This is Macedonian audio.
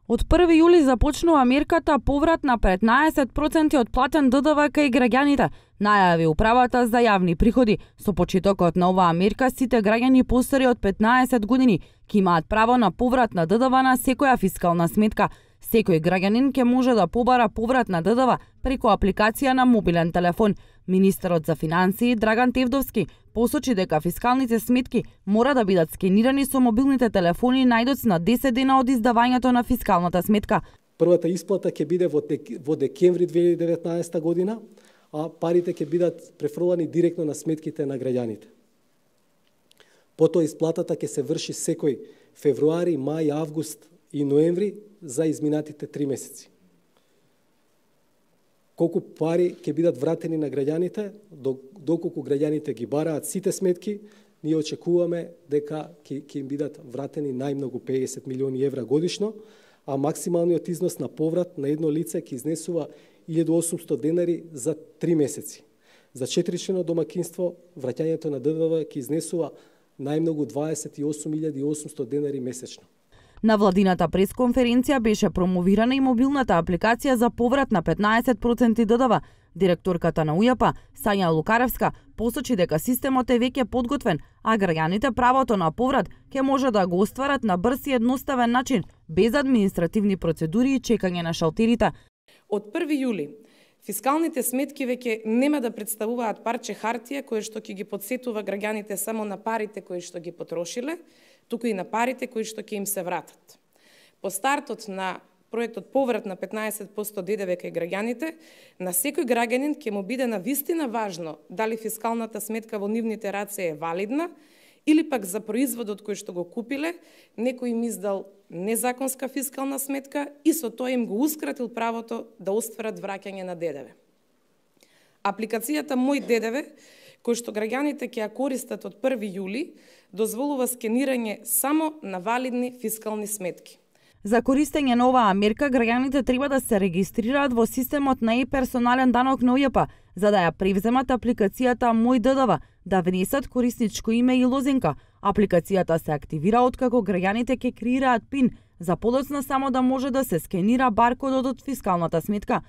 Од 1 јули започнува мерката поврат на 15% од платен ДДВ кај граѓаните, најави управата за јавни приходи. Со почетокот на оваа мерка сите граѓани постари од 15 години ќе имаат право на поврат на ДДВ на секоја фискална сметка. Секој граѓанин ќе може да побара поврат на ДДВ преку апликација на мобилен телефон. Министерот за финансии Драган Тевдовски посочи дека фискалните сметки мора да бидат скенирани со мобилните телефони најдоцна на 10 дена од издавањето на фискалната сметка. Првата исплата ќе биде во декември 2019 година, а парите ќе бидат префрлани директно на сметките на граѓаните. Потоа исплатата ќе се врши секој февруари, мај, август и ноември за изминатите 3 месеци. Колку пари ќе бидат вратени на граѓаните, доколку граѓаните ги бараат сите сметки, ние очекуваме дека ќе им бидат вратени најмногу 50 милиони евра годишно, а максималниот износ на поврат на едно лице ќе изнесува 1800 денари за 3 месеци. За 4-члено домакинство враќањето на ДДВ ќе изнесува најмногу 28.800 денари месечно. На владината пресконференција беше промовирана и мобилната апликација за поврат на 15% ДДВ. Директорката на УЈП, Сања Лукаревска, посочи дека системот е веќе подготвен, а граѓаните правото на поврат ќе може да го остварат на брз и едноставен начин, без административни процедури и чекање на шалтерите. Од 1 јули фискалните сметки веќе нема да представуваат парче хартија кое што ќе ги подсетува граѓаните само на парите кои што ги потрошиле, туку и на парите кои што ќе им се вратат. По стартот на проектот поврат на 15% ДДВ кај граѓаните, на секој граѓанин ќе му биде навистина важно дали фискалната сметка во нивните раце е валидна или пак за производот кој што го купиле, некој им издал незаконска фискална сметка и со тоа им гоускратил правото да остварат враќање на ДДВ. Апликацијата Мој ДДВ, кој што граѓаните ќе ја користат од 1 јули, дозволува скенирање само на валидни фискални сметки. За користење на оваа мерка, граѓаните треба да се регистрираат во системот на персонален данок на УЈП, за да ја превземат апликацијата Мој ДДВ, да внесат корисничко име и лозинка. Апликацијата се активира откако граѓаните ќе креираат ПИН, за подоцна само да може да се скенира баркодот од фискалната сметка.